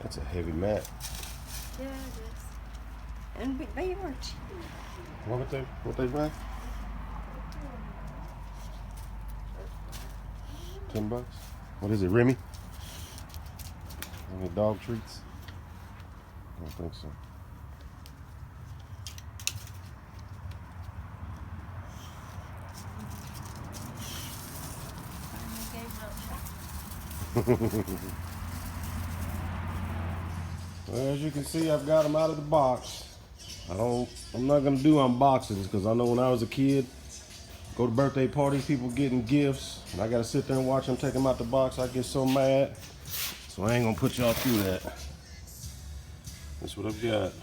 That's a heavy mat. Yeah, it is. And they were cheap. What they run? $10. What is it, Remy? Any dog treats? I don't think so. Well, as you can see, I've got them out of the box. I'm not gonna do unboxings because I know when I was a kid, go to birthday parties, people getting gifts, and I gotta sit there and watch them take them out the box. I get so mad. So I ain't gonna put y'all through that. That's what I've got.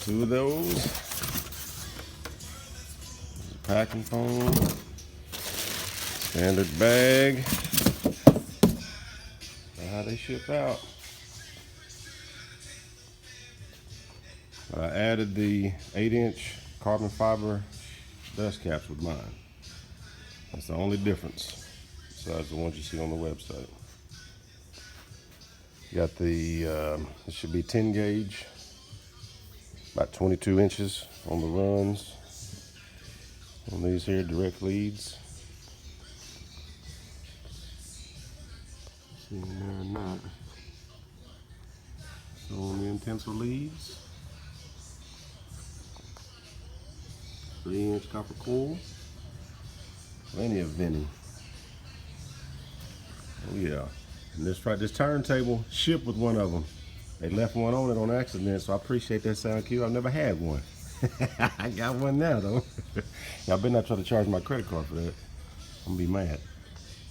2 of those. Packing foam. Standard bag. That's how they ship out. I added the 8-inch carbon fiber dust caps with mine. That's the only difference besides the ones you see on the website. Got the, it should be 10 gauge, about 22 inches on the runs. On these here direct leads. See there or not. So on the intensive leads. 3-inch copper coil. Plenty of Vinny. Oh yeah. And this turntable shipped with one of them. They left one on it on accident, so I appreciate that, Soundqubed. I've never had one. I got one now though. Y'all better not try to charge my credit card for that. I'm gonna be mad.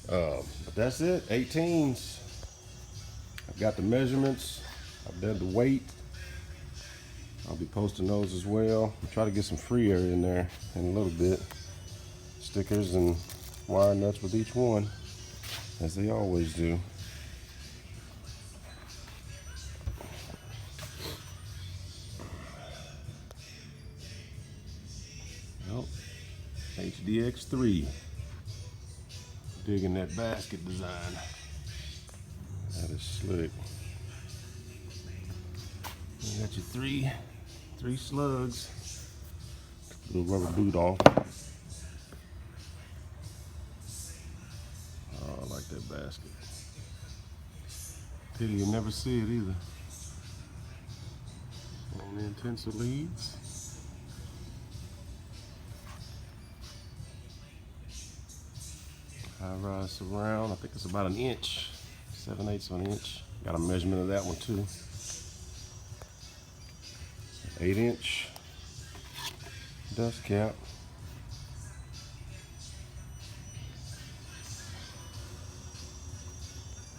But that's it, 18s. I've got the measurements. I've done the weight. I'll be posting those as well. I'll try to get some free air in there in a little bit. Stickers and wire nuts with each one, as they always do. Nope. HDX3. Digging that basket design. That is slick. You got your three slugs. Little rubber boot off. Oh, I like that basket. Pity you never see it either. On the intensive leads. High rise surround. I think it's about 1 inch. 7/8 of an inch. Got a measurement of that one too. 8-inch dust cap.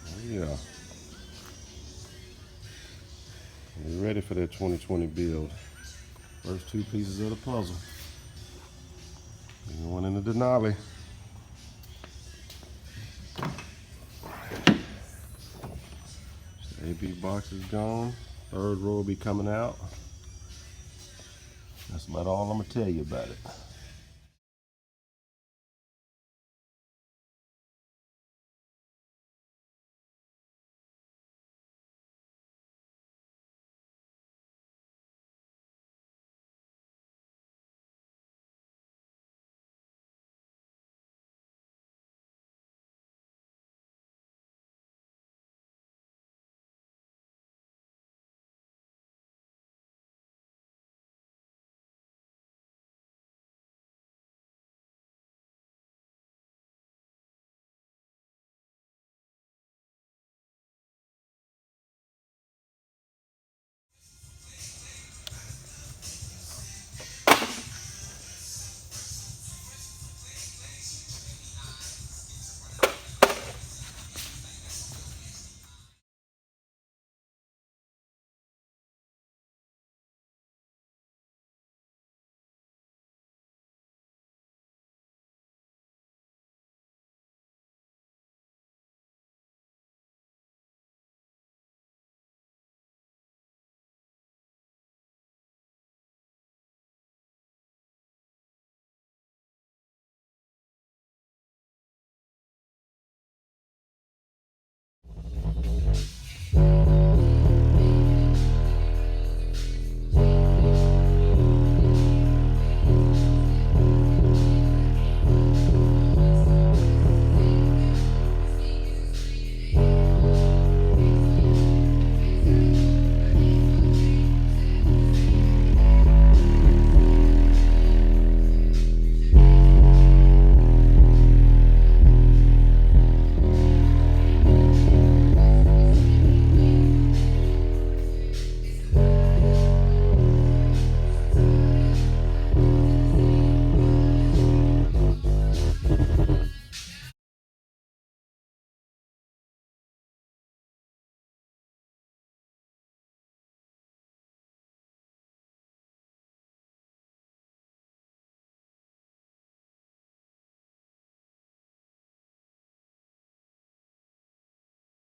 Oh yeah. We're ready for that 2020 build. First 2 pieces of the puzzle. Going in the Denali. AB box is gone. 3rd row will be coming out. That's about all I'm gonna tell you about it.